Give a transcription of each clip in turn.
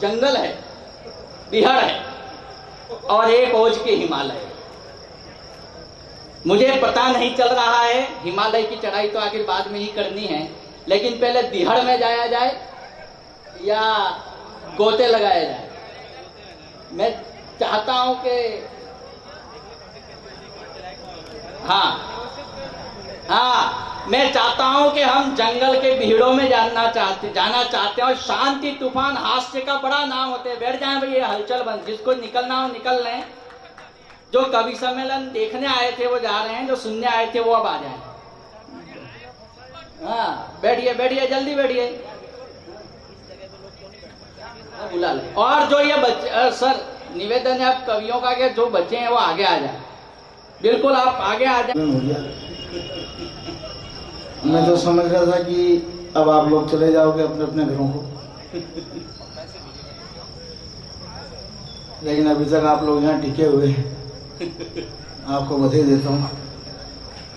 जंगल है, बिहार है और एक ओज के हिमालय। मुझे पता नहीं चल रहा है, हिमालय की चढ़ाई तो आखिर बाद में ही करनी है, लेकिन पहले बिहार में जाया जाए या गोते लगाया जाए। मैं चाहता हूं कि मैं चाहता हूं कि हम जंगल के भीड़ों में जाना चाहते हैं और शांति, तूफान, हास्य का बड़ा नाम होते हैं। बैठ जाएं भैया, हलचल बंद, जिसको निकलना हो निकल लें। जो कवि सम्मेलन देखने आए थे वो जा रहे हैं, जो सुनने आए थे वो अब आ जाएं। हाँ, बैठिए बैठिए, जल्दी बैठिए, बुला ले। और जो ये बच्चे, सर निवेदन है आप कवियों का कि जो बच्चे हैं वो आगे आ जाए। बिल्कुल, आप आगे आ जाए। मैं तो समझ रहा था कि अब आप लोग चले जाओगे अपने अपने घरों को, लेकिन अभी तक आप लोग यहाँ टिके हुए हैं। आपको बधाई देता हूँ।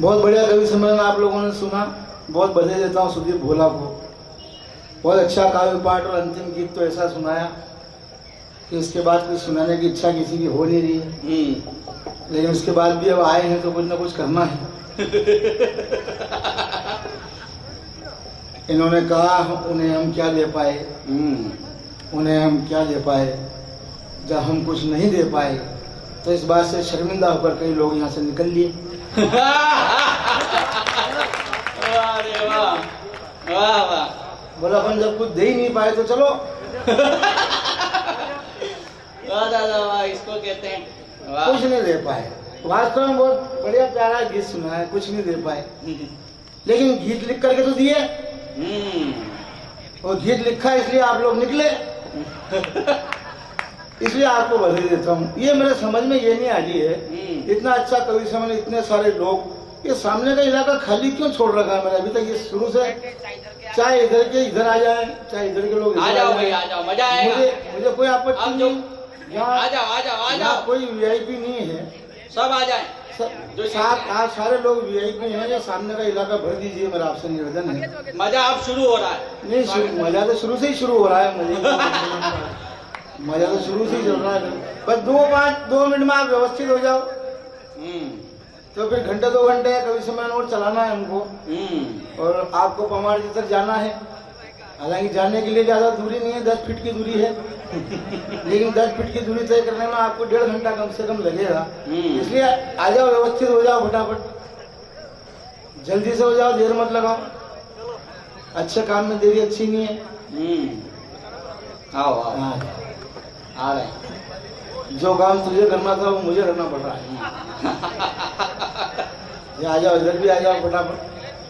बहुत बढ़िया कवि सम्मेलन आप लोगों ने सुना, बहुत बधाई देता हूँ सुदीप भोला को। बहुत अच्छा काव्य पाठ और अंतिम गीत तो ऐसा सुनाया कि उसके बाद कुछ सुनाने की इच्छा किसी की हो नहीं रही है, लेकिन उसके बाद भी अब आए हैं तो कुछ ना कुछ करना है। इन्होंने कहा उन्हें हम क्या दे पाए, उन्हें हम क्या दे पाए जब हम कुछ नहीं दे पाए। तो इस बात से शर्मिंदा होकर कई लोग यहाँ से निकल लिए। बोला अपन जब कुछ दे ही नहीं पाए तो चलो। वाह, इसको कहते हैं कुछ नहीं दे पाए। वास्तव में बहुत बढ़िया प्यारा गीत सुना है, कुछ नहीं दे पाए, लेकिन गीत लिख करके तो दिए। और गीत लिखा इसलिए आप लोग निकले, इसलिए आपको बधाई देता हूँ। ये मेरे समझ में ये नहीं आ रही है, इतना अच्छा कवि सम्मेलन, इतने सारे लोग, ये सामने का इलाका खाली क्यों छोड़ रखा है मैंने अभी तक। ये शुरू से चाहे इधर के इधर आ जाए, चाहे इधर के लोग आ जाओ भाई, आ जाओ, मजा आएगा। मुझे कोई आपत्ति नहीं। यहाँ आ जाओ, कोई वीआईपी नहीं है, सब आ जाए। आज सारे लोग वीआईपी हैं। ये सामने का इलाका भर दीजिए, मेरा आपसे निवेदन है। मजा अब शुरू हो रहा है। नहीं, मजा तो शुरू से ही शुरू हो रहा है। मजा तो शुरू से ही चल रहा है। बस 2 मिनट में आप व्यवस्थित हो जाओ, तो फिर घंटे 2 घंटे कवि सम्मेलन और चलाना है हमको। और आपको पमाड़ जी तक जाना है। हालांकि जाने के लिए ज्यादा दूरी नहीं है, 10 फीट की दूरी है, लेकिन 10 फीट की दूरी तय करने में आपको 1.5 घंटा कम से कम लगेगा। इसलिए आ जाओ, व्यवस्थित हो जाओ, फटाफट जल्दी से हो जाओ, देर मत लगाओ। अच्छे काम में देरी अच्छी नहीं है। आओ आ रहे। जो काम तुझे करना था वो मुझे करना पड़ रहा है। आ जाओ, इधर भी आ जाओ, फटाफट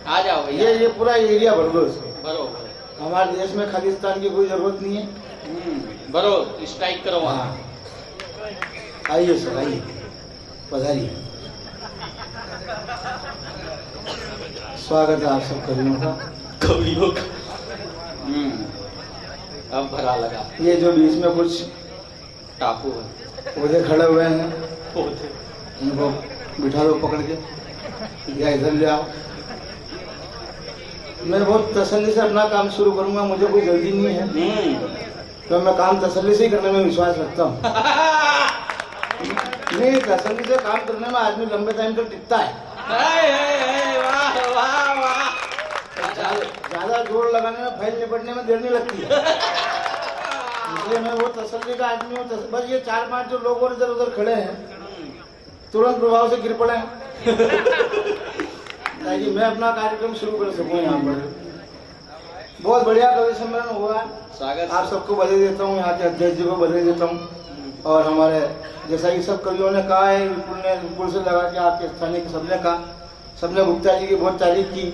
आ जाओ भैया। ये पूरा एरिया भर दो इसको। बरोबर, हमारे देश में खालिस्तान की कोई जरूरत नहीं है। बरोबर, स्ट्राइक करो। हाँ, आइए सर, आइए, पधारिए। स्वागत है आप सब कवियों का। अब भरा लगा। ये जो बीच में कुछ टापू है, पौधे खड़े हुए हैं, इनको बिठा दो पकड़ के, या इधर ले आओ। मैं बहुत तसल्ली से अपना काम शुरू करूंगा, मुझे कोई जल्दी नहीं है। तो मैं काम तसल्ली से ही करने में विश्वास रखता हूँ। नहीं, तसल्ली से काम करने में आदमी लंबे टाइम तक टिकता है। वाह वाह वाह। ज्यादा जोर लगाने में, फाइल निपटने में देर नहीं लगती है। इसलिए मैं वो तसल्ली का आदमी हूँ। बस ये 4-5 जो लोग और इधर उधर खड़े हैं, तुरंत प्रभाव से गिर पड़े, ताकि मैं अपना कार्यक्रम शुरू कर सकूं। यहाँ पर बहुत बढ़िया कवि सम्मेलन हुआ। स्वागत, आप सबको बधाई देता हूँ, यहाँ के अध्यक्ष जी को बधाई देता हूँ। और हमारे जैसा कि सब कवियों ने कहा है, विपुल से लगा के आपके स्थानीय सबने कहा, सबने गुप्ता जी की बहुत तारीफ की।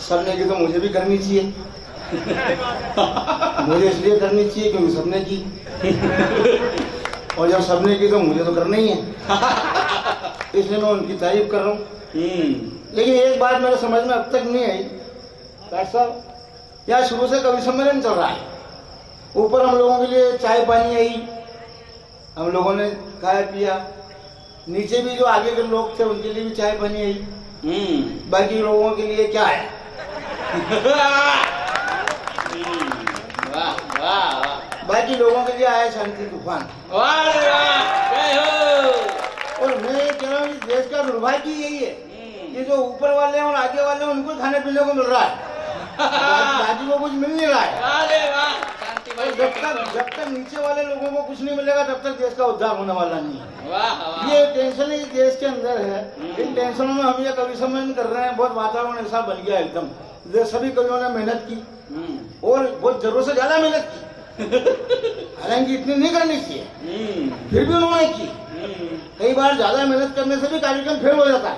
सबने की तो मुझे भी करनी चाहिए। मुझे इसलिए करनी चाहिए क्योंकि सबने की, और जब सबने की तो मुझे तो करना ही है, इसलिए मैं उनकी तारीफ कर रहा हूँ। लेकिन एक बात मेरे समझ में अब तक नहीं आई डॉक्टर साहब, यहाँ शुरू से कवि सम्मेलन चल रहा है, ऊपर हम लोगों के लिए चाय पानी आई, हम लोगों ने खाया पिया, नीचे भी जो आगे के लोग थे उनके लिए भी चाय पानी आई, बाकी लोगों के लिए क्या है? बाकी लोगों के लिए आया शांति तूफान। वाह रे वाह, जय हो। और मैं ये कह रहा हूँ कि देश का दुर्भाग्य यही है कि जो ऊपर वाले हैं और आगे वाले हैं उनको खाने पीने को मिल रहा है, बाकी को कुछ मिल नहीं रहा है। अरे वाह, शांति भाई। जब तक नीचे वाले लोगों को कुछ नहीं मिलेगा तब तक देश का उद्धार होने वाला नहीं है। वाह वाह। ये टेंशन है देश के अंदर है। इन टेंशनों में हम ये कवि सम्मेलन कर रहे हैं, बहुत वातावरण ऐसा बन गया एकदम। सभी कवियों ने मेहनत की और बहुत जरूरत से ज्यादा मेहनत की, हालांकि इतनी नहीं करनी चाहिए, फिर भी उन्होंने की। कई बार ज्यादा मेहनत करने से भी कार्यक्रम फेल हो जाता है।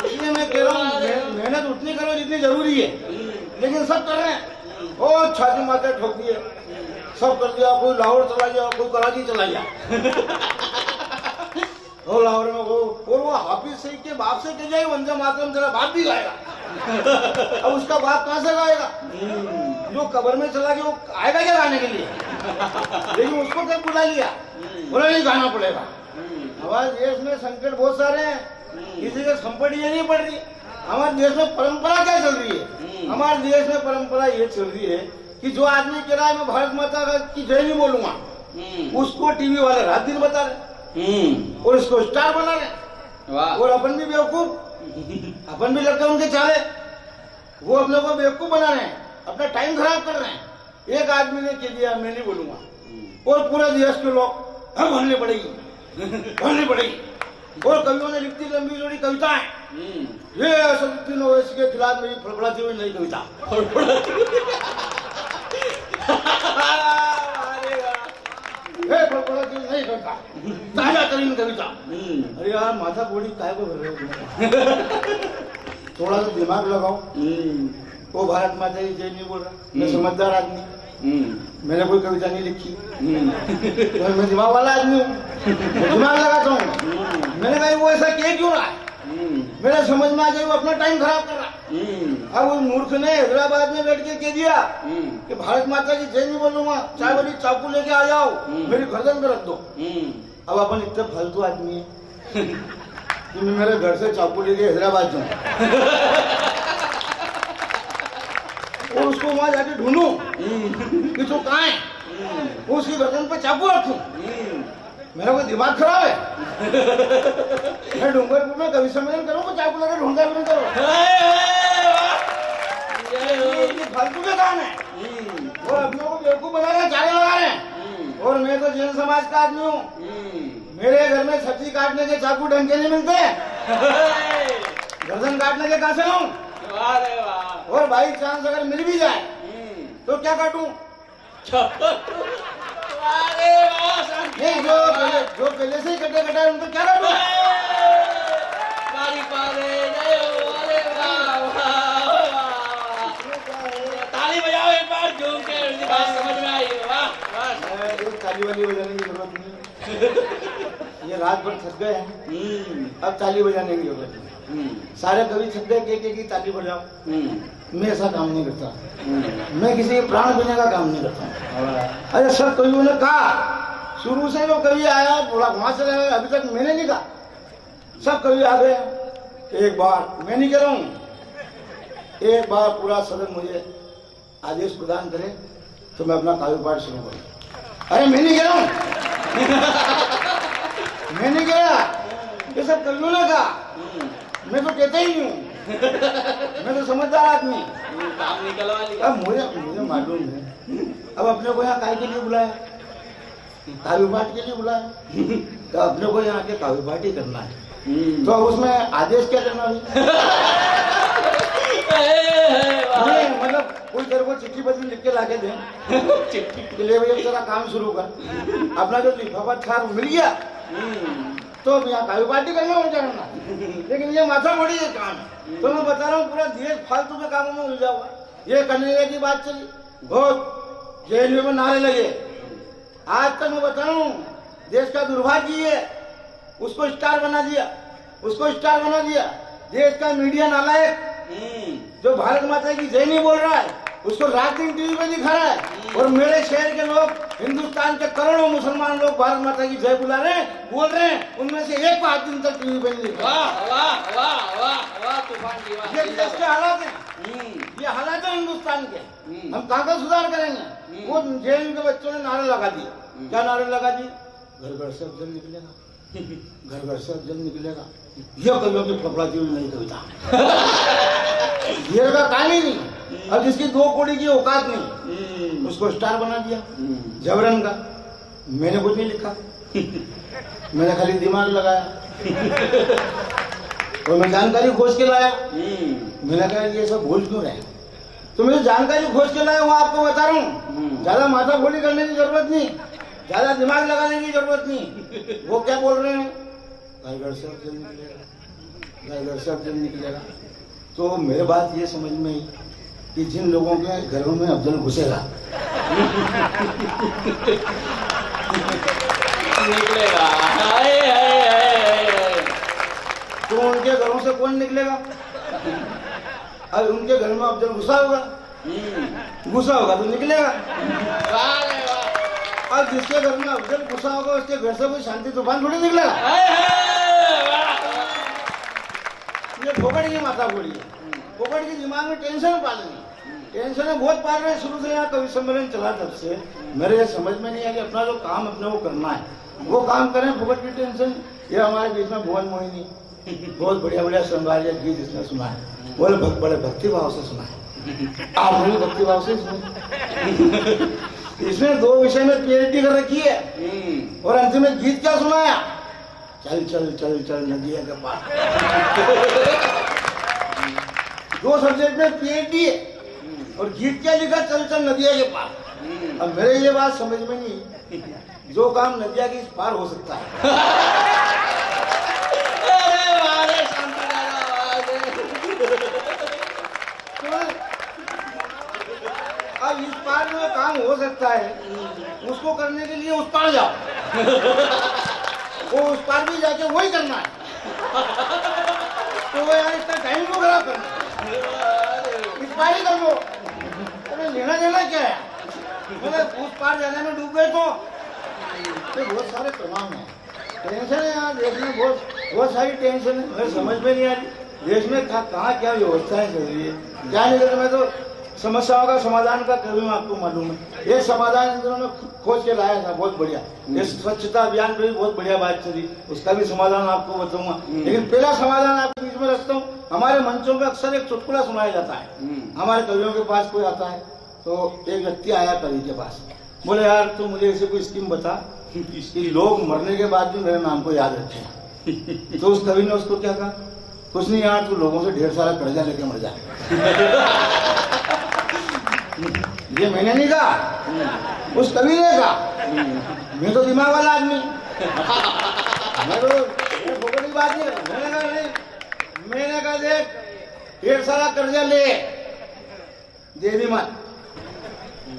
इसलिए मैं कह रहा हूँ मेहनत उतनी करो जितनी जरूरी है, लेकिन सब कर रहे हैं। ओ छाती माथे ठोक दिए, सब कर दिया। कोई लाहौर चला गया, कोई कराची चला गया। वो लाहौर में वो हाफिज सईद के बाप से कह जाए वंदे मातरम, तेरा बाप भी गाएगा। अब उसका बाप कहाँ से गाएगा? जो कब्र में चला गया वो आएगा क्या गाने के लिए? लेकिन उसको कब बुला लिया, बोला नहीं गाना पड़ेगा। हमारे देश में संकट बहुत सारे हैं, किसी का संपत्ति ये नहीं पड़ रही। हमारे देश में परंपरा क्या चल रही है? हमारे देश में परंपरा ये चल रही है कि जो आदमी कह रहा है मैं भारत माता की जय नहीं बोलूंगा, उसको टीवी वाले रात दिन बता रहे और इसको स्टार बना रहे। और अपन भी बेवकूफ, अपन भी लगता है उनके चाले। वो अपने को बेवकूफ बना रहे हैं, अपना टाइम खराब कर रहे हैं। एक आदमी ने कह दिया मैं नहीं बोलूंगा और पूरा देश के लोग हम भरने पड़ेगी, भरने पड़ेगी। और कवियों ने लिखती लंबी जोड़ी कविताएं, ये असदुद्दीन ओवैसी के खिलाफ मेरी फड़फड़ाती हुई नई कविता। फड़फड़ाती हुई नई कविता, ताजा तरीन कविता। अरे यार माथा बोली काय को भर रहे हो? थोड़ा सा दिमाग लगाओ। वो भारत माता की जय नहीं बोल रहा, मैं समझदार आदमी, मैंने कोई कविता नहीं लिखी, मैं दिमाग वाला आदमी हूँ, दिमाग लगाता हूँ। मैंने कहा वो ऐसा क्यों रहा है? मेरे समझ में आ गया वो अपना टाइम खराब कर रहा। अब उस मूर्ख ने हैदराबाद में बैठ के कह दिया कि भारत माता की जय नहीं बोलूंगा, चाहे बोली चाकू लेके आ जाओ, मेरी गर्दन पे रख दो। अब अपन इतने फालतू आदमी है कि मैं मेरे घर से चाकू लेके हैदराबाद जाऊँ और उसको वहां जाके ढूंढूं कि तू कहाँ है, उसकी गर्दन पे चाकू रखूं। मेरा कोई दिमाग खराब है? मैं डूंगरपुर में कवि सम्मेलन करूँ, चाकू लगा ढूंढता भी नहीं करो। फालतू के काम है और अपने को बेवकूफ बना रहे, चारे लगा रहे हैं। और मैं तो जैन समाज का आदमी हूँ, मेरे घर में सब्जी काटने के चाकू ढंग के नहीं मिलते, गर्दन काटने के कहाँ से लाऊं? और बाई चांस अगर मिल भी जाए तो क्या काटूं? नहीं, जो पहले से ही कटे कटा उनको क्या काटूं? ताली बजाओ एक बार झूम के, बात समझ में आई। वाह, ताली वाली बजाने की जरूरत नहीं, ये रात भर थक गए हैं, अब ताली बजाने की जरूरत नहीं। सारे कवि थक गए की ताली बजाओ, मैं ऐसा काम नहीं करता। मैं किसी के प्राण देने का काम नहीं करता। अरे सब कवियों ने कहा, शुरू से जो कवि आया थोड़ा वहां से रहे, अभी तक मैंने नहीं कहा, सब कवि आ गए। एक बार मैं नहीं कह रहा हूँ, एक बार पूरा सदन मुझे आदेश प्रदान करे तो मैं अपना काव्य पाठ शुरू करूँ। अरे मैं नहीं कह रहा हूँ, मैं नहीं कह रहा, ये सब कवियों ने कहा, मैं तो कहता ही नहीं हूँ, मैं तो समझदार आदमी। काम निकलवा लिया। अब मुझे मालूम है, अब अपने को यहाँ काय के लिए बुलाया? काव्य पाठ के लिए बुलाया, तो अपने को यहाँ के काव्य पाठ ही करना है। तो उसमें आदेश क्या करना है? मतलब कोई तेरे को चिट्ठी बदली लिख के लाके दे, चिट्ठी ले भैया तेरा काम शुरू कर, अपना जो लिफाफा था मिल गया तो अब यहाँ काव्य पार्टी करना हो करना। लेकिन ये माथा मोड़ी ये काम है, तो मैं बता रहा हूँ पूरा देश फालतू के कामों में उलझा हुआ। ये कन्हैया की बात चली, बहुत जेएनयू में नारे लगे। आज तक मैं बता रहा हूँ देश का दुर्भाग्य ये है, उसको स्टार बना दिया, उसको स्टार बना दिया। देश का मीडिया नालायक जो भारत माता की जय नहीं बोल रहा है, उसको रात दिन टीवी पे दिखा रहा है। और मेरे शहर के लोग, हिंदुस्तान के करोड़ों मुसलमान लोग भारत माता की जय बुला रहे हैं, बोल रहे हैं, उनमें से एक को आज दिन तक टीवी पे नहीं दिखा। वाह वाह वाह वाह वाह तूफान की वाह। ये देश के हालात हैं, ये हालात है हिंदुस्तान के। हम कहाँ का सुधार करेंगे? वो जेल के बच्चों ने नारे लगा दिए। क्या नारे लगा दिए? घर घर से अफजल निकलेगा, घर घर से अफजल निकलेगा। यह कवियों की फफड़ाती हुई नई कविता ये का काम ही नहीं। अब जिसकी 2 कौड़ी की औकात नहीं उसको स्टार बना दिया जबरन का। मैंने कुछ नहीं लिखा, मैंने खाली दिमाग लगाया और मैं जानकारी खोज के लाया। मैंने कहा ये सब भूल क्यों रहे? तो मैं जानकारी खोज के लाया, वो आपको बता रहा हूँ। ज्यादा माथा खोली करने की जरूरत नहीं, ज्यादा दिमाग लगाने की जरूरत नहीं। वो क्या बोल रहे हैं? घर घर से अफजल निकलेगा, घर घर से अफजल निकलेगा। तो मेरे बात ये समझ में आई कि जिन लोगों के घरों में अफजल घुसेगा निकलेगा, तो उनके घरों से कौन निकलेगा? अब उनके घर में अफजल घुसा होगा, घुसा होगा तो निकलेगा। अब जिसके घर में अफजल घुसा होगा उसके घर से कोई शांति तूफान थोड़ी निकलेगा। ये फोकट की माथा फोड़ी है, फोकट की दिमाग में टेंशन पालनी। टेंशन बहुत पाल रहे हैं शुरू से। यहाँ कवि सम्मेलन चला तब से मेरे ये समझ में नहीं आया कि अपना जो काम अपने को करना है वो काम करें। फोकट की टेंशन। ये हमारे बीच में भुवन मोहिनी बहुत बढ़िया बढ़िया श्रृंगार गीत इसने सुना है, बोले बड़े भक्ति भाव से सुना है। आपने भी भक्ति भाव से सुना। इसने 2 विषय में पीएचडी कर रखी है और अंतिम में गीत क्या सुनाया? चल चल चल चल नदिया के पार। 2 सब्जेक्ट में पीएचडी है और गीत क्या लिखा? चल चल नदिया के पार। अब मेरे ये बात समझ में नहीं, जो काम नदिया के इस पार हो सकता है अब इस पार में काम हो सकता है, उसको करने के लिए उस पार जाओ। वो उस पार भी जाके वही करना है, तो वो यार इतना टाइम को खराब करना, इस पार ही कर लो। अरे लेना देना क्या है? मैंने उस पार जाने में डूब गए तो बहुत सारे तमाम है, टेंशन है यहाँ देश में, बहुत सारी टेंशन है। मुझे समझ में नहीं आ रही देश में कहाँ क्या व्यवस्थाएं चल रही है, क्या नहीं कर। मैं तो समस्याओं का समाधान का करूँ, आपको मालूम है। ये समाधान इन दिनों में खोज के लाया था, बहुत बढ़िया। ये स्वच्छता अभियान पे भी बहुत बढ़िया बात चली, उसका भी समाधान आपको बताऊंगा। लेकिन पहला समाधान आपके बीच में रखता हूँ। हमारे मंचों पे अक्सर एक चुटकुला सुनाया जाता है। हमारे कवियों के पास कोई आता है तो एक व्यक्ति आया कवि के पास, बोले यार तू मुझे ऐसे कोई स्कीम बता कि लोग मरने के बाद भी मेरे नाम को याद रखें। तो उस कवि ने उसको क्या कहा? कुछ नहीं यार, तू लोगों से ढेर सारा कर्जा लेके मर जा। ये मैंने नहीं कहा, उस कवि ने कहा। मैं तो दिमाग वाला आदमी, मैं तो फोकट की बात नहीं। मैंने कहा देख, ढेर सारा कर्जा ले, दे भी मत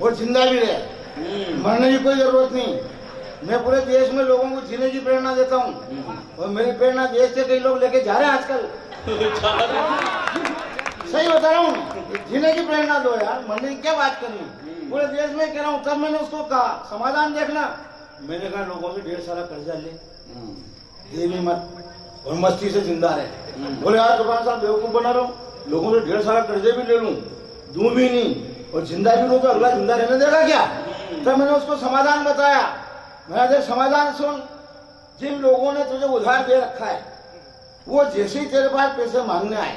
और जिंदा भी रहे, मरने की कोई जरूरत नहीं। मैं पूरे देश में लोगों को जीने की प्रेरणा देता हूँ और मेरी प्रेरणा देश से कई लोग लेके जा रहे हैं आजकल। सही बता रहा हूँ, जीने की प्रेरणा दो यार, मरने की क्या बात करनी। पूरे देश में कह रहा हूँ। तब मैंने उसको कहा समाधान देखना। मैंने कहा लोगों से ढेर सारा कर्जा ले, दे भी मत और मस्ती से जिंदा रहे। बोले यार दुकान साहब बेवकूफ बना रहा हूँ, लोगों से ढेर सारा कर्जे भी ले लूँ, दूं भी नहीं और जिंदा भी लूँ तो अगला जिंदा रहने देगा क्या? तब मैंने उसको समाधान बताया। मैंने देख समाधान सुन, जिन लोगों ने तुझे उधार दे रखा है वो जैसे ही तेरे पास पैसे मांगने आए,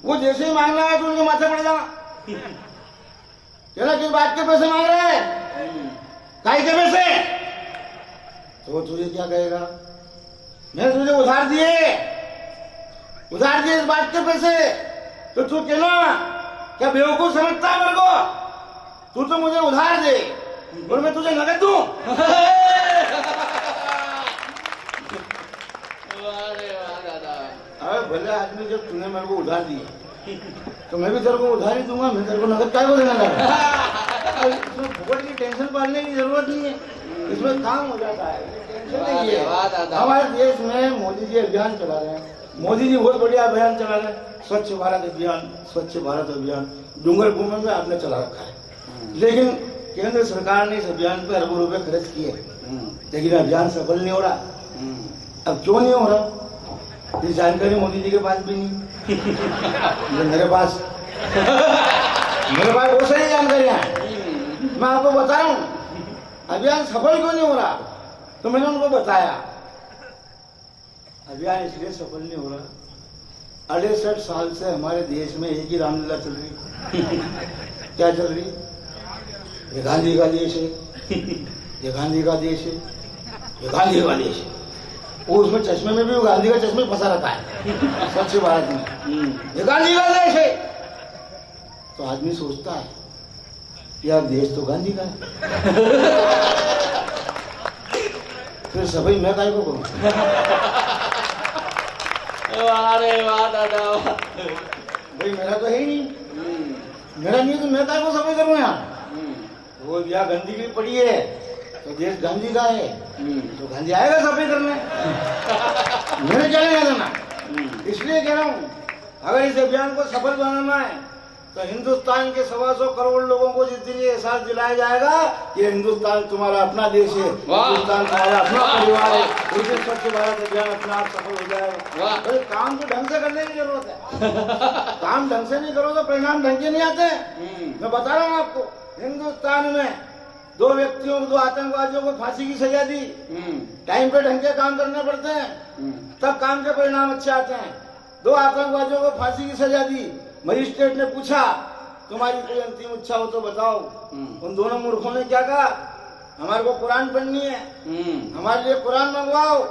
वो जैसे ही मांगने आए तो उनके माथे पड़ जाना। तेरा किस बात के पैसे मांग रहे हैं? काहे के पैसे? तो वो तुझे क्या कहेगा? मैंने तुझे उधार दिए इस बात के पैसे, तो तू कहना क्या बेवकूफ समझता है मेरे को? तू तो मुझे उधार दे और मैं तुझे नगद दूं। अरे भले आदमी, जब तूने मेरे को उधार दिए तो मैं भी तेरे को उधार ही दूंगा। मैं तेरे को नगद काय को देना लगा? इसमें फुकट की टेंशन पालने की जरूरत नहीं है, इसमें काम हो जाता है। टेंशन नहीं है। हमारे देश में मोदी जी अभियान चला रहे हैं, मोदी जी बहुत बढ़िया अभियान चला रहे हैं, स्वच्छ भारत अभियान। स्वच्छ भारत अभियान डूंगर भूमि में आपने चला रखा है, लेकिन केंद्र सरकार ने इस अभियान पर अरबों रुपए खर्च किए, लेकिन अभियान सफल नहीं हो रहा। अब क्यों नहीं हो रहा? ये जानकारी मोदी जी के पास भी नहीं, मेरे पास मेरे पास बहुत सारी जानकारियां हैं, मैं आपको बता रहा हूँ। अभियान सफल क्यों नहीं हो रहा, तो मैंने उनको बताया अभियान इसलिए सफल नहीं हो रहा, 68 साल से हमारे देश में एक ही रामलीला चल रही। क्या चल रही? ये गांधी का देश है, ये गांधी का देश है, ये गांधी का देश है। वो उसमें चश्मे में भी वो गांधी का चश्मे फंसा रखा है स्वच्छ भारत में, ये गांधी का देश है। तो आदमी सोचता है यार देश तो गांधी का है, फिर सभी मैं काय को करूं? अरे वाह दादा वाह। भाई मेरा तो है ही नहीं, मेरा नहीं तो मैं काय को सभी करूं यार? वो यहाँ गंदगी भी पड़ी है तो देश गांधी का है, तो गांधी आएगा सफाई करने, मैंने क्या लेना देना? इसलिए कह रहा हूँ अगर इस अभियान को सफल बनाना है तो हिंदुस्तान के 125 करोड़ लोगों को जिस दिन ये एहसास दिलाया जाएगा ये हिंदुस्तान तुम्हारा अपना देश है, हिंदुस्तान तुम्हारा अपना परिवार है, उस दिन स्वच्छ भारत अभियान अपने आप सफल हो जाएगा। तो काम तो ढंग से करने की जरूरत है, काम ढंग से नहीं करो तो परिणाम ढंग के नहीं आते। मैं बता रहा हूँ आपको, हिंदुस्तान में 2 व्यक्तियों को, 2 आतंकवादियों को फांसी की सजा दी, टाइम पे ढंग के काम करने पड़ते हैं तब काम के परिणाम अच्छे आते हैं। 2 आतंकवादियों को फांसी की सजा दी, मजिस्ट्रेट ने पूछा तुम्हारी कोई अंतिम इच्छा हो तो बताओ। उन दोनों मूर्खों ने क्या कहा, हमारे को कुरान पढ़नी है, हमारे लिए कुरान मंगवाओ।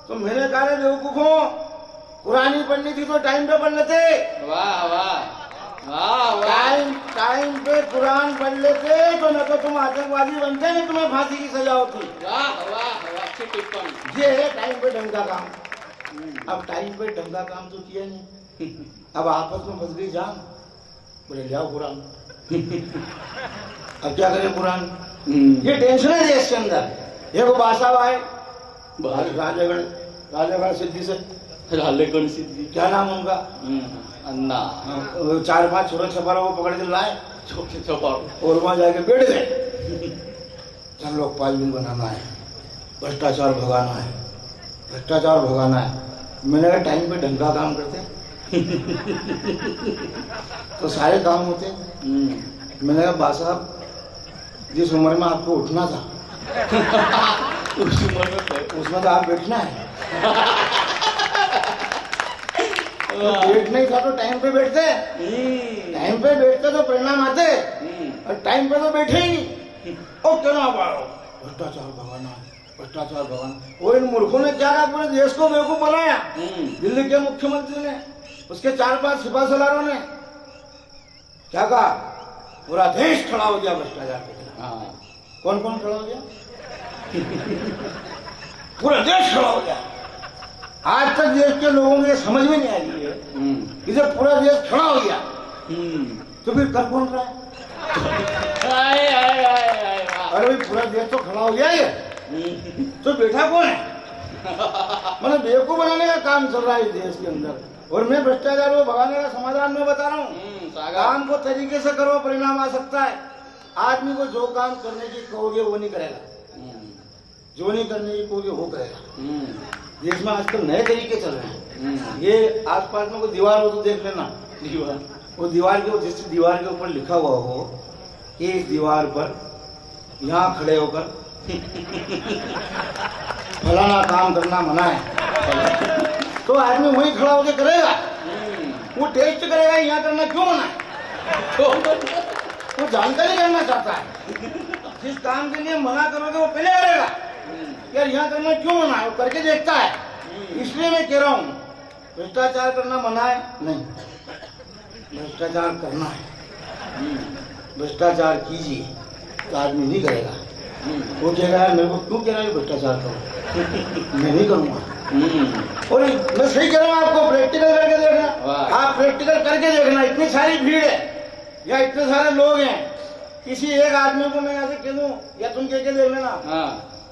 तो मैंने कहा बेवकूफों, कुरान ही पढ़नी थी तो टाइम पे पढ़ लेते। वाह वाह वाह। टाइम पे कुरान पढ़ लेते तो न तो तुम आतंकवादी बनते न तुम्हें फांसी की सजा होती। वाह वाह, अच्छी टिप्पणी। ये है टाइम पे ढंग का काम। अब टाइम पे ढंग का काम तो किया नहीं, अब आपस में फंस गई जान, बोले लियाओ कुरान। अब क्या करें कुरान? ये टेंशन है देश के अंदर। ये वो बादशाह आए राजेगढ़ सिद्धि से, रालेगढ़ सिद्धि, क्या नाम उनका? अन्ना। 4-5 छोटे छपारों को पकड़ के लाए, छोटे छपारों, और वहां जाके बैठ गए। हम लोग 5 बिल बनाना है, भ्रष्टाचार भगाना है, भ्रष्टाचार भगाना है। मैंने कहा टाइम पे ढंग का काम करते तो सारे काम होते। मैंने कहा बा साहब जिस उम्र में आपको उठना था उस उम्र में उसमें तो आप बैठना है। तो बैठ नहीं था तो टाइम पे बैठते, टाइम पे बैठते तो परिणाम आते, और टाइम पे तो बैठे ही नहीं। और क्या भ्रष्टाचार भगाना है, भ्रष्टाचार भगाना। और इन मूर्खों ने क्या कहा, पूरे देश को बेवकूफ बनाया। दिल्ली के मुख्यमंत्री ने, उसके 4-5 सिपा सलारों ने क्या कहा, पूरा देश खड़ा हो गया भ्रष्टाचार के खिलाफ। कौन कौन खड़ा हो गया? पूरा देश खड़ा हो गया। आज तक देश के लोगों को समझ में नहीं आ रही है कि जब पूरा देश खड़ा हो गया तो फिर कर कौन रहा है? अरे भाई पूरा देश तो खड़ा हो गया, ये तो बैठा कौन है? मतलब बेवकूफ बनाने का काम चल रहा है इस देश के अंदर। और मैं भ्रष्टाचार को भगाने का समाधान में बता रहा हूँ, काम को तरीके से करो, परिणाम आ सकता है। आदमी को जो काम करने की कहोगे वो नहीं करेगा, जो नहीं करने की कहोगे वो करेगा। देश में आजकल नए तरीके चल रहे हैं। ये आसपास में कोई दीवार हो तो देख लेना, दीवार, वो दीवार के, जिस दीवार के ऊपर लिखा हुआ हो कि इस दीवार पर यहाँ खड़े होकर फलाना काम करना मना है, तो आदमी वहीं खड़ा होकर करेगा। वो टेस्ट करेगा यहाँ करना क्यों मना है, वो जानकारी करना चाहता है। जिस काम के लिए मना करोगे वो पहले करेगा, यार यहाँ करना क्यों मना है, वो करके देखता है। इसलिए मैं कह रहा हूँ भ्रष्टाचार करना मना है नहीं, भ्रष्टाचार करना है। भ्रष्टाचार कीजिए तो आदमी नहीं करेगा। वो कहेगा यार मेरे को क्यों कह रहा है भ्रष्टाचार करो, मैं नहीं करूँगा। और मैं सही कह रहा हूँ, आपको प्रैक्टिकल करके देखना, आप प्रैक्टिकल करके देखना। इतनी सारी भीड़ है या इतने सारे लोग हैं, किसी एक आदमी को मैं ऐसे कह दूं या तुम कह के देख लेना,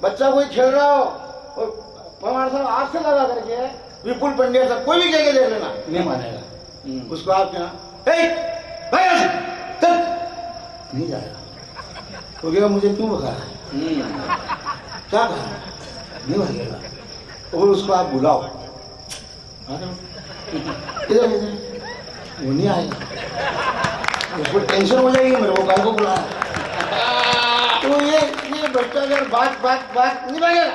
बच्चा कोई खेल रहा हो और पवार साहब आग से लगा करके विपुल पंड्या साहब कोई भी कह के देख लेना, नहीं मानेगा। उसको आप क्या नहीं जाएगा, तो कहेगा मुझे क्यों बता रहा है, क्या कहा, नहीं भागेगा। और उसको आप बुलाओ, इधर वो नहीं आएगा। उसको टेंशन हो जाएगी, मेरे को कल को बुलाया। तो ये बच्चा अगर बात नहीं मांगेगा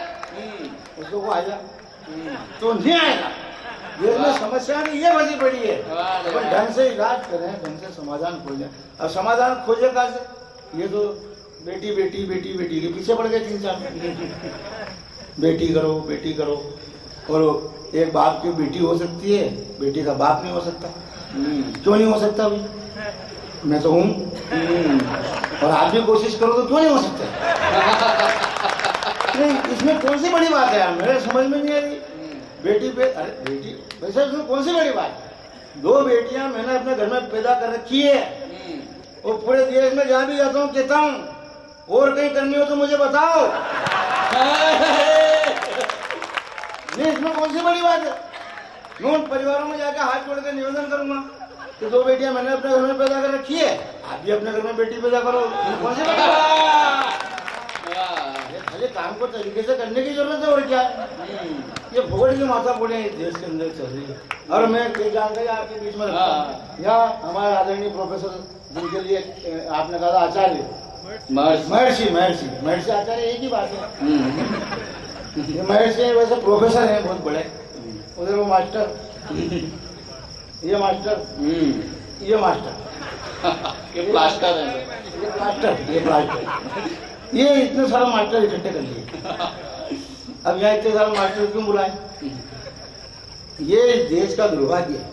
उसको वो आएगा तो नहीं आएगा। देश में समस्या नहीं ये बची पड़ी है, अपन ढंग से इलाज करें, ढंग से समाधान खोजें। अब समाधान खोजे कहाँ से? ये तो बेटी बेटी बेटी बेटी के पीछे पड़ गए 3-4 बेटी करो बेटी करो। और एक बाप की बेटी हो सकती है, बेटी का बाप नहीं हो सकता। क्यों नहीं हो सकता भाई? मैं तो हूँ और आप भी कोशिश करो तो क्यों नहीं हो सकता? नहीं, इसमें कौन सी बड़ी बात है यार, मेरे समझ में नहीं आ रही। बेटी पे अरे बेटी वैसे इसमें कौन सी बड़ी बात? 2 बेटियां मैंने अपने घर में पैदा कर रखी है और पूरे देश में जहाँ भी जाता हूँ कहता हूँ और कहीं करनी हो तो मुझे बताओ। नहीं, इसमें कौन सी बड़ी बात है? मैं उन परिवारों में जाकर हाथ जोड़ कर निवेदन करूंगा कि 2 बेटियां मैंने अपने घर में पैदा कर रखी है, आप भी अपने घर में बेटी पैदा करो। कौन सी बड़ी बात? खाली काम को तरीके से करने की जरूरत है और क्या है? ये भोगड़ की माथा फोड़े देश के अंदर चल रही है। और मैं कई जानकारी आपके बीच में रखता हूँ। यहाँ हमारे आदरणीय प्रोफेसर जिनके लिए आपने कहा आचार्य महर्षि आचार्य एक ही बात है। ये महर्षि वैसे प्रोफेसर हैं बहुत बड़े, उधर वो मास्टर, ये मास्टर, ये मास्टर, ये प्लास्टर है, ये प्लास्टर, ये इतने सारे मास्टर इकट्ठे कर लिए। अब यहाँ इतने सारे मास्टर क्यों बुलाए? ये देश का दुर्भाग्य है।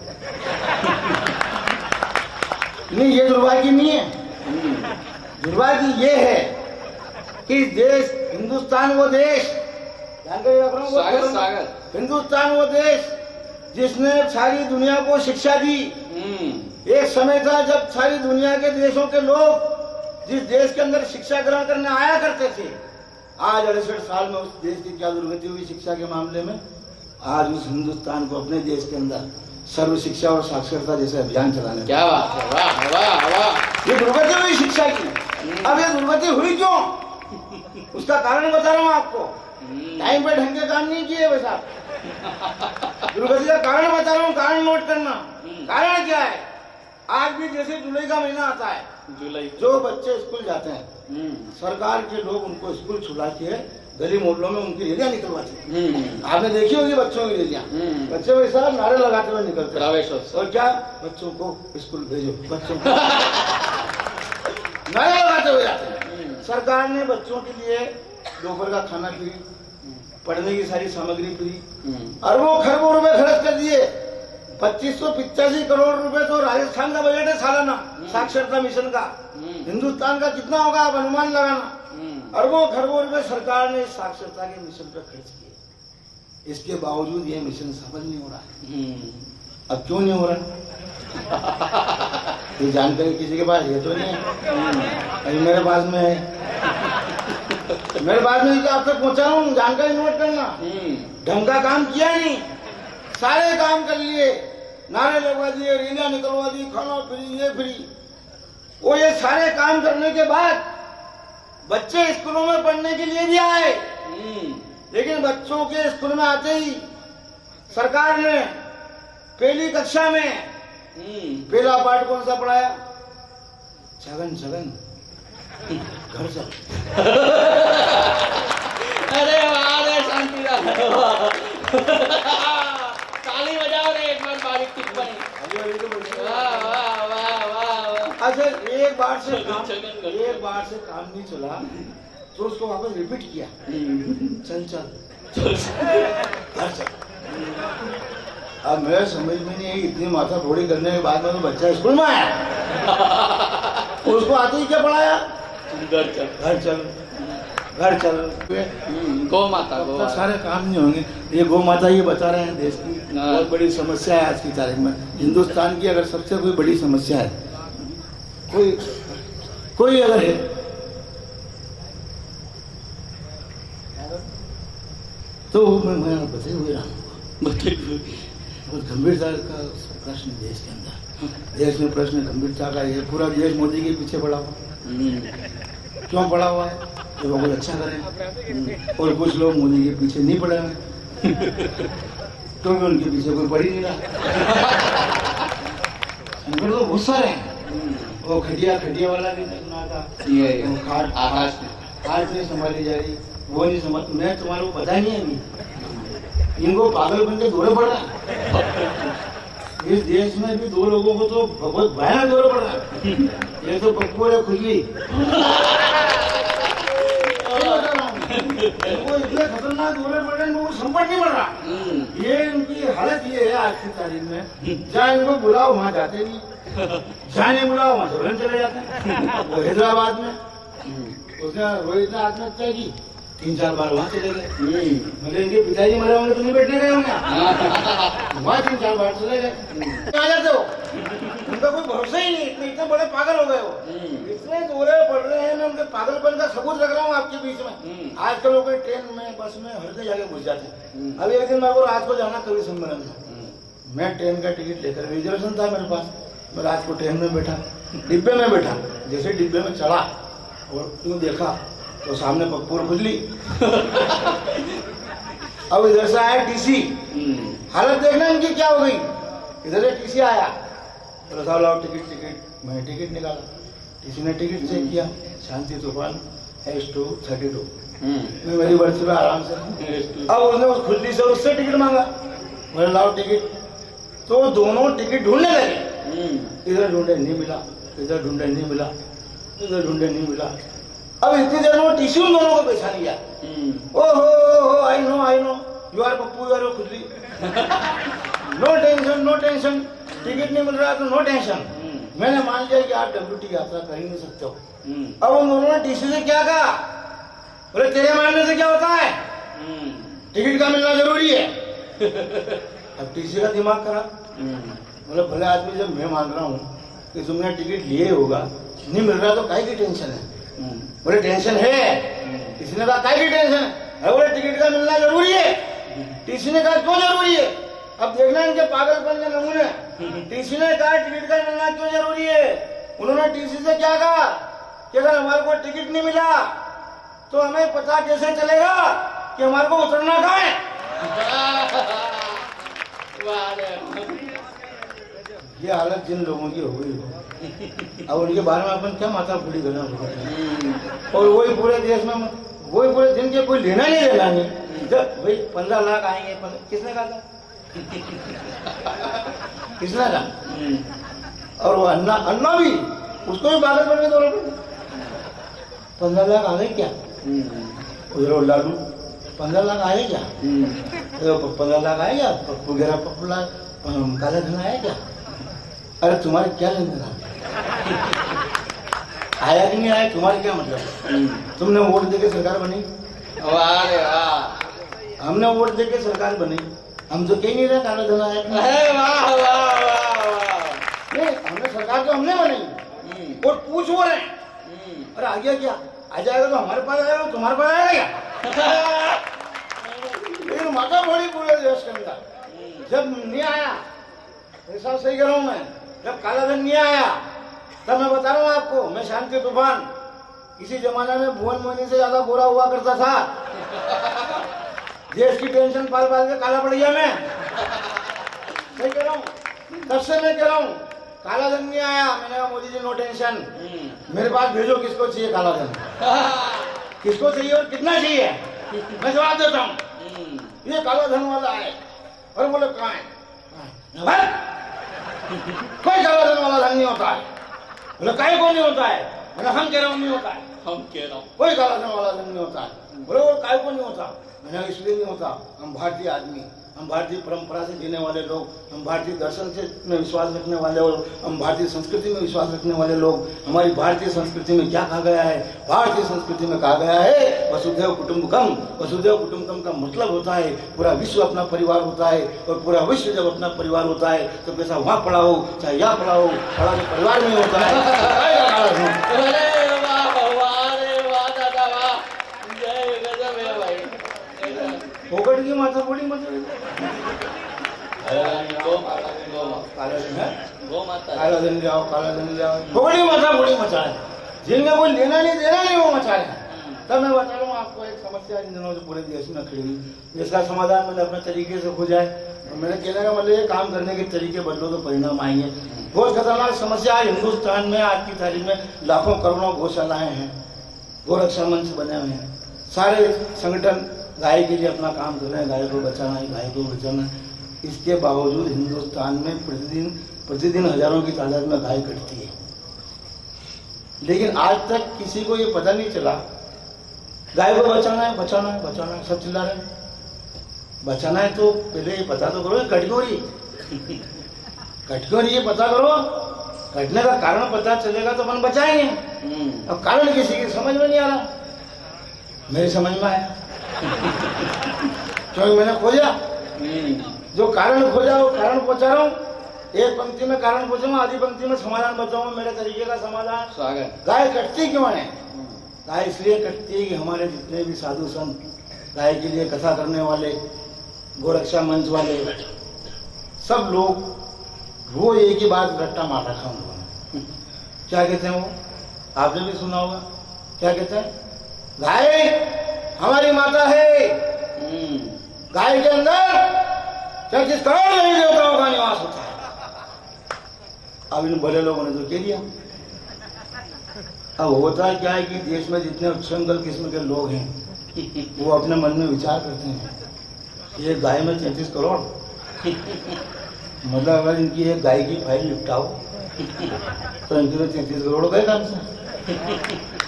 नहीं, ये दुर्भाग्य नहीं है। दुर्भाग्य ये है कि देश हिंदुस्तान वो देश, हिंदुस्तान वो देश जिसने सारी दुनिया को शिक्षा दी। एक समय था जब सारी दुनिया के देशों के लोग जिस देश के अंदर शिक्षा ग्रहण करने आया करते थे, आज 68 साल में उस देश की क्या दुर्गति हुई शिक्षा के मामले में। आज उस हिंदुस्तान को अपने देश के अंदर सर्व शिक्षा और साक्षरता जैसे अभियान चलाने। क्या बात है, वाह वाह वाह। ये दुर्गति हुई शिक्षा की। अब ये दुर्गति हुई क्यों? उसका कारण बता रहा हूँ आपको। टाइम पे ढंग के काम नहीं किए वैसा। दुर्गति का कारण बता रहा हूँ, कारण नोट करना। कारण क्या है? आज भी जैसे जुलाई का महीना आता है, जो बच्चे स्कूल जाते हैं, सरकार के लोग उनको स्कूल छुड़ा के गली मोहल्लों में उनकी रैलियां निकलवाते हैं। आपने देखी होगी बच्चों की रैलियां, बच्चे वैसा नारे लगाते हुए निकलते हैं। और क्या बच्चों को स्कूल भेजो, बच्चों को नारे लगाते हुए जाते हैं। सरकार ने बच्चों के लिए दोपहर का खाना फ्री, पढ़ने की सारी सामग्री फ्री, अरबों खरबों रुपए खर्च कर दिए। 2585 करोड़ रुपए तो राजस्थान का बजट है सालाना साक्षरता मिशन का। हिंदुस्तान का कितना होगा आप अनुमान लगाना। अरबों खरबों रुपए सरकार ने साक्षरता के मिशन पर खर्च किए। इसके बावजूद ये मिशन सफल नहीं हो रहा है। अब क्यों नहीं हो रहा? ये जानकारी किसी के पास है तो नहीं है? अभी मेरे पास में है, मेरे पास में आप तक पहुंचा हूँ। जानकारी नोट करना। ढंग का काम किया नहीं, सारे काम कर लिए, नारे लगवा दिए, रैलियां निकलवा दी, खाना फ्री, ये फ्री। वो ये सारे काम करने के बाद बच्चे स्कूलों में पढ़ने के लिए भी आए, लेकिन बच्चों के स्कूल में आते ही सरकार ने पहली कक्षा में पहला पाठ कौन सा पढ़ाया? छगन छगन घर चल। अरे वाह रे शांति ताली बजाओ रे एक बार बारीक टिप्पणी। वाह वाह वाह वाह। अच्छा एक बार से काम नहीं चला तो उसको वापस रिपीट किया। चल चल घर चल। अब मेरे समझ में नहीं आई, इतनी माथा फोड़ी करने के बाद में तो बच्चा स्कूल में आया, उसको आते ही क्या पढ़ाया? घर चल घर चल घर चल। गौ माता, गौ सारे काम नहीं होंगे। ये गौ माता ये बता रहे हैं देश की बहुत बड़ी समस्या है आज की तारीख में। हिंदुस्तान की अगर सबसे कोई बड़ी समस्या है, कोई अगर है तो मैं बताए हुए रहा हूँ। बहुत गंभीरता का प्रश्न देश के अंदर, देश में प्रश्न गंभीरता का है। पूरा देश मोदी के पीछे पड़ा हुआ। क्यों पड़ा हुआ है? तो लोग अच्छा करें, और कुछ लोग मोदी के पीछे नहीं पड़े हुए क्योंकि उनके पीछे कोई पड़ ही नहीं रहा। तो बहुत सारे हैं वो खटिया वाला भी सुना था, ये वो खाट आकाश में खाट नहीं संभाली जा रही, वो नहीं संभाल, मैं तुम्हारे को पता नहीं है अभी, इनको पागल बन के दौरे पड़ रहा है। इस देश में भी दो लोगों को तो बहुत भयानक दौरे पड़ रहा है, एक तो पप्पू और खुजली। इनको इतने खतरनाक दौरे पड़ रहे हैं, इनको संकट नहीं पड़ रहा। ये इनकी हालत ये है आज की तारीख में, जहाँ इनको बुलाओ वहाँ जाते नहीं, जहाँ नहीं बुलाओ वहाँ झोलन चले जाते हैं। वो हैदराबाद में उसने रोहित ने आत्महत्या की, 3-4 बार वहाँ चले गए। मतलब इनके पिताजी मरे होंगे तो नहीं बैठने गए होंगे, वहाँ 3-4 बार चले गए। आ जाते हो, उनका कोई भरोसा ही नहीं, इतने बड़े पागल हो गए हो, इतने दौरे पड़ रहे हैं। मैं उनके पागलपन का सबूत रख रहा हूँ आपके बीच में। आजकल लोग ट्रेन में बस में हर जगह जाके घुस जाते हैं। अभी एक दिन मेरे को रात को जाना कवि सम्मेलन में, मैं ट्रेन का टिकट लेकर, रिजर्वेशन था मेरे पास, मैं रात को ट्रेन में बैठा, डिब्बे में बैठा, जैसे डिब्बे में चढ़ा और क्यों देखा तो सामने पप्पू और खुजली। अब इधर से आया टीसी, हालत देखना इनकी क्या हो गई। इधर से टीसी आया, तो लाओ टिकट, मैंने टिकट निकाला, टीसी ने टिकट चेक किया, शांति तूफान S232, मैं मेरी बर्सी पे आराम से। अब उसने उस खुजली से उससे टिकट मांगा, मैंने लाओ टिकट, तो दोनों टिकट ढूंढने लगे, इधर ढूंढे नहीं मिला, इधर ढूंढे नहीं मिला, इधर ढूंढे नहीं मिला। अब इतनी देर में टीसी उन दोनों को पहचान लिया। ओहो, I know, you are Pappu, you are Khujli. No tension, ticket नहीं मिल रहा तो नो टेंशन। मैंने मान लिया कि आप WT यात्रा कर ही नहीं सकते हो। अब उन दोनों ने टीसी से क्या कहा, बोले तेरे मानने से क्या होता है, टिकट का मिलना जरूरी है। अब टीसी का दिमाग खराब, बोले भले आदमी जब मैं मान रहा हूँ कि तुमने टिकट लिए होगा, नहीं मिल रहा तो काहे की टेंशन है। बोले टेंशन है, किसी ने कहा काहे की टेंशन है, बोले टिकट का मिलना जरूरी है। टीसी ने कहा क्यों जरूरी है, अब देखना इनके पागलपन के नमूने। टीसी ने कहा टिकट का मिलना क्यों जरूरी है, उन्होंने टीसी से क्या कहा कि अगर हमारे को टिकट नहीं मिला तो हमें पता कैसे चलेगा कि हमारे को उतरना कहाँ है। ये हालत जिन लोगों की हो गई हो, अब उनके बारे में अपन क्या माथा फूटी करना होगा। और वही पूरे देश में, वही पूरे दिन के कोई लेना नहीं देना नहीं। जब भाई 15 लाख आएंगे, किसने कहा था, किसने कहा। और वो अन्ना भी, उसको भी पागल बन के दौड़े पड़े। 15 लाख आ गए क्या, उधर लालू 15 लाख आए क्या, 15 लाख आए क्या, पप्पू गिरा, पप्पू लाख काला धन आया क्या। अरे तुम्हारे क्या लेना देना, आया कि नहीं आया तुम्हारे क्या मतलब। तुमने वोट देके सरकार बनी, हमने वोट देके सरकार बनी, हम तो कह नहीं रहे काला धन आया। नहीं, हमने सरकार तो हमने बनाई, वोट पूछ हो रहे हैं। अरे आ गया क्या, आ जाएगा तो हमारे पास आएगा, तुम्हारे पास आएगा क्या। लेकिन माता बड़ी पूरे देश के अंदर जब नहीं आया, ऐसा सही कह रहा हूं मैं, जब काला धन नहीं आया तब मैं बता रहा हूँ आपको, मैं शांति तूफान किसी जमाने में भुवन मोहिनी से ज्यादा गोरा हुआ करता था। देश की टेंशन पाल पाल के काला पड़ गया मैं, सही कह रहा हूँ। तब से मैं कह रहा हूँ काला धन नहीं आया, मैंने कहा मोदी जी नो टेंशन, मेरे पास भेजो किसको चाहिए काला धन, किसको चाहिए और कितना चाहिए, मैं जवाब देता हूँ। ये काला धन वाला है, और बोले कहाँ है, कोई काला धन वाला धन नहीं होता है। बोले काहे को नहीं होता है, बोले हम कह रहा हूँ नहीं होता है, हम कह रहा हूँ कोई काला धन वाला धन नहीं होता है। बोले वो काहे को नहीं होता, मैंने इसलिए नहीं होता, हम भारतीय आदमी, हम भारतीय परंपरा से जीने वाले लोग, हम भारतीय दर्शन से में विश्वास रखने वाले लोग, हम भारतीय संस्कृति में विश्वास रखने वाले लोग। हमारी भारतीय संस्कृति में क्या कहा गया है, भारतीय संस्कृति में कहा गया है वसुधैव कुटुंबकम। वसुधैव कुटुंबकम का मतलब होता है पूरा विश्व अपना परिवार होता है, और पूरा विश्व जब अपना परिवार होता है तो कैसा वहाँ पड़ा हो चाहे यहाँ पड़ा हो, पड़ा तो परिवार में होता है। फोकट की माथा बड़ी मतलब काला धन ले आओ, काला धन ले आओ, बड़ी माथा बड़ी मचा है, जिनका कोई लेना नहीं देना नहीं वो मचा रहे हैं। तब मैं बता रहा हूँ आपको एक समस्या इन दिनों से पूरे देश में खड़ी हुई, जिसका समाधान मैंने अपने तरीके से खोजा है। मैंने कहने का मतलब ये काम करने के तरीके बदलो तो परिणाम आएंगे। बहुत खतरनाक समस्या है हिंदुस्तान में। आज की तारीख में लाखों करोड़ों गौशालाएं हैं, गोरक्षा मंच बने हुए हैं, सारे संगठन गाय के लिए अपना काम कर रहे हैं, गाय को बचाना है, गाय को बचाना है। इसके बावजूद हिंदुस्तान में प्रतिदिन हजारों की तादाद में गाय कटती है, लेकिन आज तक किसी को ये पता नहीं चला गाय को बचाना है, बचाना है, बचाना है, सब चिल्ला रहे हैं। बचाना है तो पहले ये पता तो करो कटगोरी कटगोरी ये पता करो, कटने का कारण पता चलेगा तो अपन बचाएंगे। अब कारण किसी की समझ में नहीं आ रहा, मेरी समझ में आया क्योंकि मैंने खोजा, जो कारण खोजा वो कारण पहुंचा रहा हूँ। एक पंक्ति में कारण पूछूंगा, आधी पंक्ति में समाधान बताऊंगा, मेरे तरीके का समाधान। स्वागत। गाय कटती क्यों है? गाय इसलिए कटती है कि हमारे जितने भी साधु संत गाय के लिए कथा करने वाले, गोरक्षा मंच वाले, सब लोग वो एक ही बात रट्टा मार रखा उन्होंने। क्या कहते हैं वो? आपने भी सुना होगा। क्या कहते हैं? गाय हमारी माता है, गाय के अंदर 33 करोड़ देवी देवताओं का निवास होता है। अब इन बड़े लोगों ने तो कह दिया। अब होता क्या है कि देश में जितने उच्छृंखल किस्म के लोग हैं वो अपने मन में विचार करते हैं, ये गाय में 33 करोड़ मतलब अगर इनकी एक गाय की फाइल निपटाओ तो इनके लिए 33 करोड़ गए काम से।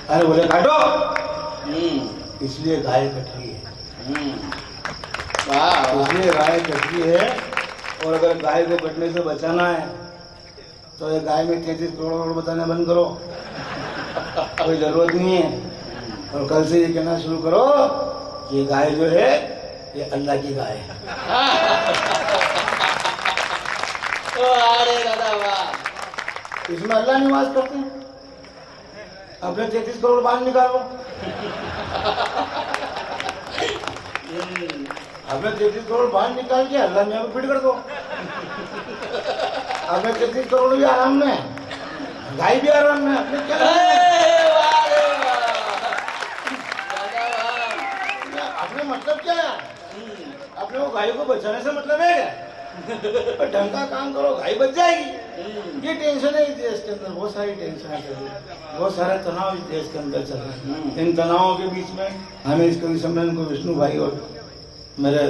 अरे बोले काटो, इसलिए गाय कट रही है, इसलिए गाय कट रही है। और अगर गाय को कटने से बचाना है तो ये गाय में 33 करोड़ बताना बंद करो, कोई जरूरत नहीं है। और कल से ये कहना शुरू करो कि गाय जो है ये अल्लाह की गाय है। अरे दादा वाह, इसमें अल्लाह निवास करते हैं। अपने 33 करोड़ बाहर निकालो, अपने 33 करोड़ बाहर निकाल के अल्लाह में फिट कर दो। अपने 33 करोड़ भी आराम में, गाय भी आराम में, अपने क्या अपने मतलब क्या है? अपने वो गाय को बचाने से मतलब है क्या? ढंग का काम करो, गाय बच जाएगी। ये टेंशन है इस देश के अंदर, बहुत सारी टेंशन है, बहुत सारे तनाव इस देश के अंदर चल रहे हैं। इन तनावों के बीच में हमें इस कवि सम्मेलन को विष्णु भाई और मेरे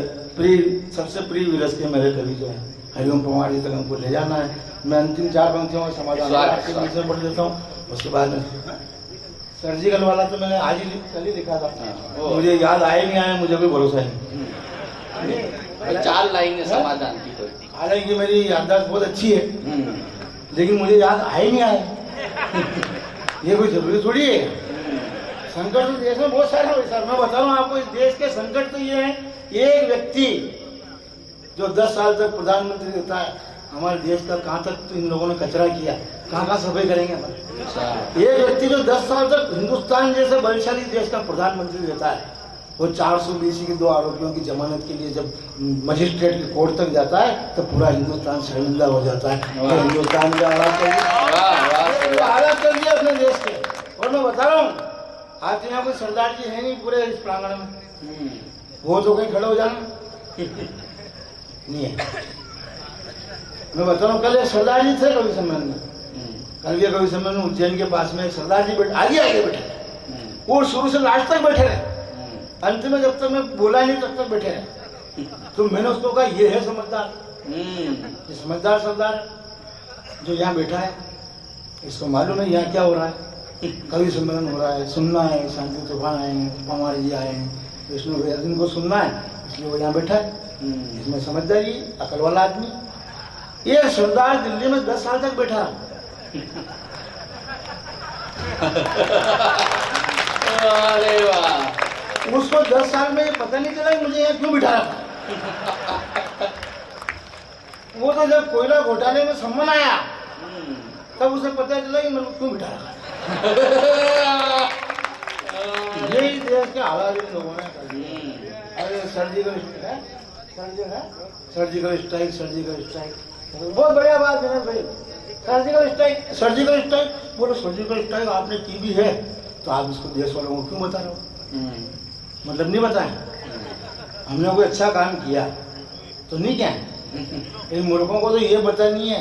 सबसे प्रिय विरस के मेरे कवि जो है हरिओम पवार जी तक हमको ले जाना है। मैं अंतिम 4 पंक्तियों का समाधान आपके बीच में पढ़ देता हूँ, उसके बाद में सर्जिकल वाला तो मैंने आज ही कल ही लिखा था, मुझे याद आया नहीं आया, मुझे कोई भरोसा नहीं। 4 लाइनें समाधान की कोई, हालांकि मेरी याददाश्त बहुत अच्छी है, लेकिन मुझे याद आया नहीं आया। ये कोई जरूरी थोड़ी है। संकट तो देश में बहुत सारे हैं सर, मैं बता रहा हूँ आपको। इस देश के संकट तो ये है, एक व्यक्ति जो 10 साल तक प्रधानमंत्री रहता है हमारे देश का, कहाँ तक तो इन लोगों ने कचरा किया, कहाँ सफाई करेंगे। एक व्यक्ति जो 10 साल तक हिंदुस्तान जैसे बलशाली देश का प्रधानमंत्री रहता है, वो 420 के 2 आरोपियों की जमानत के लिए जब मजिस्ट्रेट के कोर्ट तक जाता है तो पूरा हिंदुस्तान शर्मिंदा हो जाता है। तो हिंदुस्तान के हालात कर दिया अपने देश के। और मैं बता रहा हूँ, आज यहाँ कोई सरदार जी है नहीं पूरे इस प्रांगण में, वो तो कहीं खड़े हो जाना नहीं है। मैं बता रहा हूँ, कल एक सरदार जी थे कवि सम्मेलन में, कल के कवि सम्मेलन में उज्जैन के पास में एक सरदार जी आगे बैठे, वो शुरू से लास्ट तक बैठे रहे, अंत में जब तक मैं बोला नहीं तब तक बैठे रहे। तो मैंने उसको कहा ये है समझदार, ये समझदार सरदार जो यहाँ बैठा है, इसको मालूम है यहाँ क्या हो रहा है, कवि सम्मेलन हो रहा है, सुनना है, शांति तूफान आए हैं, पवार जी आए हैं, विष्णु भैया इनको सुनना है, इसलिए वो यहाँ बैठा है। इसमें समझदारी, अकल वाला आदमी। ये सरदार दिल्ली में 10 साल तक बैठा। अरे वाह, उसको 10 साल में पता नहीं चला कि मुझे यहाँ क्यों बिठा रखा। वो तो जब कोयला घोटाले में सम्मन आया तब उसे पता चला कि मैं क्यों बिठा रखा। यही देश के हालात इन लोगों ने कर दिए। अरे सर्जिकल स्ट्राइक बहुत बढ़िया बात है भाई। सर्जिकल स्ट्राइक बोलो, सर्जिकल स्ट्राइक आपने की भी है तो आप इसको देश वालों को क्यों बता रहे हो? मतलब नहीं बताएं, हमने कोई अच्छा काम किया तो नहीं क्या? इन मूर्खों को तो ये पता नहीं है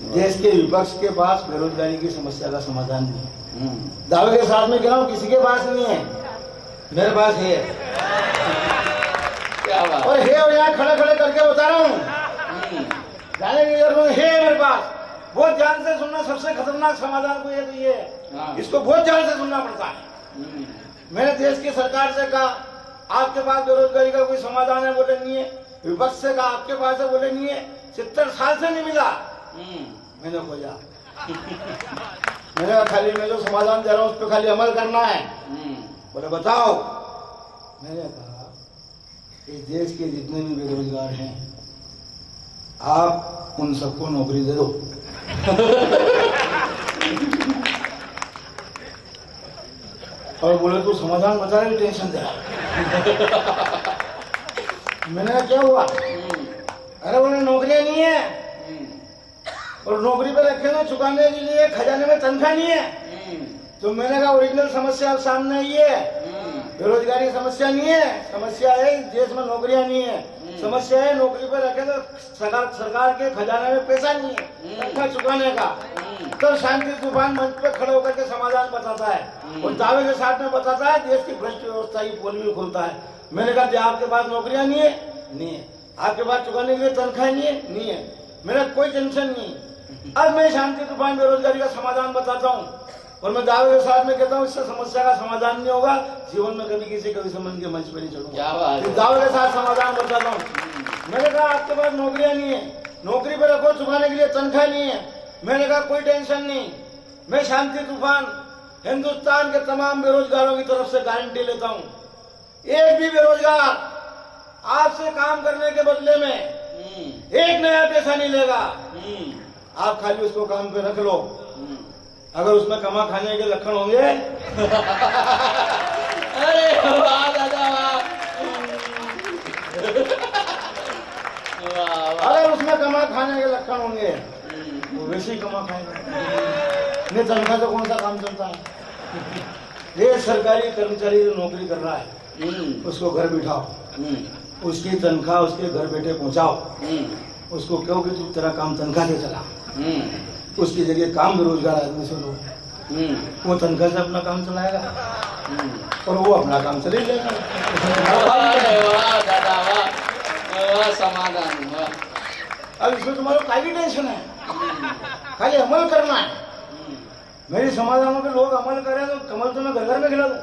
देश के विपक्ष के पास बेरोजगारी की समस्या का समाधान नहीं है। दावे के साथ में कह रहा हूँ, किसी के पास नहीं है, मेरे पास है। क्या बात और है, और यहाँ खड़े खड़े करके बता रहा हूँ, जाने की जरूरत है मेरे पास। बहुत ध्यान से सुनना, सबसे खतरनाक समाधान को ये तो ये है, इसको बहुत ध्यान से सुनना पड़ता है। मैंने देश की सरकार से कहा, आपके पास बेरोजगारी का कोई समाधान है? बोले नहीं है। विपक्ष से कहा, आपके पास है? बोले नहीं है। 70 साल से नहीं मिला। मैंने खोजा, मैंने कहा खाली मैं जो समाधान दे रहा हूँ उस पर खाली अमल करना है। बोले बताओ। मैंने कहा इस देश के जितने भी बेरोजगार हैं, आप उन सबको नौकरी दे दो। और बोले तू समाधान बता रहे, टेंशन दे रहा। मैंने कहा क्या हुआ? अरे बोले नौकरियां नहीं है, और नौकरी पे रखे ना चुकाने के लिए खजाने में तनख्वाह नहीं है। तो मैंने कहा ओरिजिनल समस्या अब सामने आई है, बेरोजगारी समस्या नहीं है, समस्या है देश में नौकरियां नहीं है। समस्या है नौकरी पे रखे तो सरकार के खजाने में पैसा नहीं है तनख्वाह चुकाने का। तो शांति तूफान मंच पे खड़े होकर के समाधान बताता है और दावे के साथ में बताता है, देश की भ्रष्ट व्यवस्था की पोल भी खोलता है। मैंने कहा आपके पास नौकरियां नहीं है, नहीं है। आपके पास चुकाने के लिए तनख्वाह नहीं है, नहीं है। मेरा कोई टेंशन नहीं। अब मैं शांति तूफान बेरोजगारी का समाधान बताता हूँ और मैं दावे के साथ में कहता हूँ इससे समस्या का समाधान नहीं होगा, जीवन में कभी किसी कवि सम्मेलन के मंच पर नहीं चढ़ूंगा। दावे के साथ समाधान बताता हूँ। मैंने कहा आपके पास नौकरियां नहीं है, नौकरी पे रखो, चुकाने के लिए तनख्वाह नहीं है। मैंने कहा कोई टेंशन नहीं, मैं शांति तूफान हिंदुस्तान के तमाम बेरोजगारों की तरफ से गारंटी लेता हूँ, एक भी बेरोजगार आपसे काम करने के बदले में एक नया पैसा नहीं लेगा। आप खाली उसको काम पे रख लो, अगर उसमें कमा खाने के लक्षण होंगे अरे वाह दादा वाह। अगर उसमें कमा खाने के लक्षण होंगे वो वैसे ही कमा खाएगा। नहीं तनख्वाह से कौन सा काम चलता है? ये सरकारी कर्मचारी जो नौकरी कर रहा है उसको घर बिठाओ, उसकी तनख्वाह उसके घर बैठे पहुंचाओ, उसको क्यों कि तू तेरा काम तनख्वाह से चला, उसकी जगह काम बेरोजगार आदमी से लो, वो तनख्वाह से अपना काम चलाएगा और वो अपना काम चले जाएगा। समाधान। अब इसमें तुम्हारा काफी टेंशन है, खाली अमल करना है। मेरी समाधानों पे लोग अमल करें तो कमल तो मैं घर घर में खिला दूं,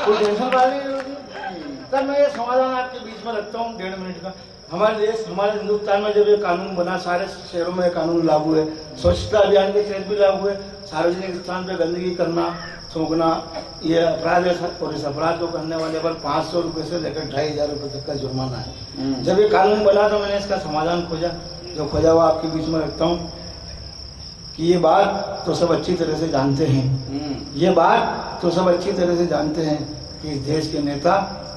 कोई टेंशन वाली नहीं होगी। तब मैं ये समाधान आपके बीच में रखता हूँ 1.5 मिनट का। हमारे देश, हमारे हिंदुस्तान में जब ये कानून बना, सारे शहरों में कानून लागू है, स्वच्छता अभियान के तहत भी लागू है। सार्वजनिक स्थान पे गंदगी करना, थूकना ये अपराध है और इस अपराध को करने वाले पर 500 रुपये से लेकर 2500 रुपये तक का जुर्माना है। जब ये कानून बना तो मैंने इसका समाधान खोजा, जो खोजा हुआ आपके बीच में रखता हूँ कि ये बात तो सब अच्छी तरह से जानते हैं, ये बात तो सब अच्छी तरह से जानते हैं कि इस देश के नेता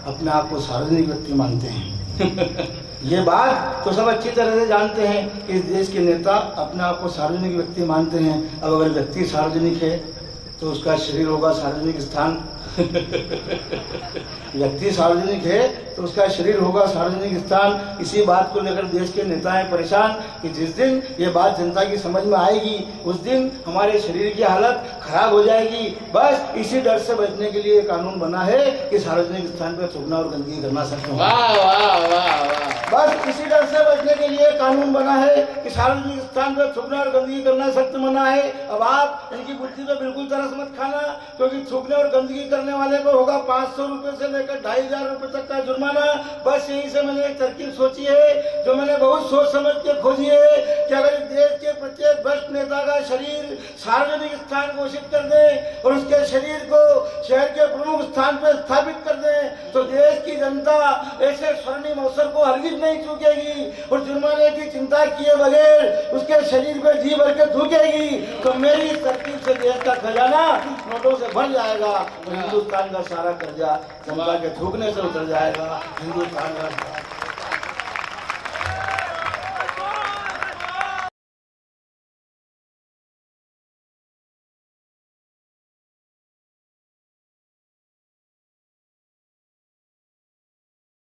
अपने आप को सार्वजनिक व्यक्ति मानते हैं। ये बात तो सब अच्छी तरह से जानते हैं कि इस देश के नेता अपने आप को सार्वजनिक व्यक्ति मानते हैं। अब अगर व्यक्ति सार्वजनिक है तो उसका शरीर होगा सार्वजनिक स्थान, व्यक्ति सार्वजनिक है तो उसका शरीर होगा सार्वजनिक स्थान। इसी बात को लेकर देश के नेता हैं परेशान कि जिस दिन ये बात जनता की समझ में आएगी उस दिन हमारे शरीर की हालत खराब हो जाएगी। बस इसी डर से बचने के लिए कानून बना है कि सार्वजनिक स्थान पर थूकना और गंदगी करना सख्त होगा। बस इसी डर से बचने के लिए कानून बना है कि सार्वजनिक स्थान पर थूकना और गंदगी करना सख्त मना है। अब आप इनकी बुद्धि पे बिल्कुल तरस मत खाना, क्योंकि थूकने और गंदगी करने वाले को होगा 500 रुपए से लेकर 2500 रुपए तक का जुर्माना। बस यहीं से मैंने एक तरकीब सोची है जो मैंने बहुत सोच समझ के खोजी है कि अगर इस देश के प्रत्येक भ्रष्ट नेता का शरीर सार्वजनिक स्थान घोषित कर दे और उसके शरीर को शहर के प्रमुख स्थान पर स्थापित कर दे तो देश की जनता ऐसे स्वर्णिम अवसर को हरगिज नहीं चूकेगी और जुर्माने की चिंता किए बगैर उसके शरीर पर जी भर के थूकेगी। तो मेरी इस तरकीब से देश का खजाना नोटों से भर जाएगा और हिंदुस्तान का सारा कर्जा जनता के थूकने से उतर जाएगा। हिंदुस्तान का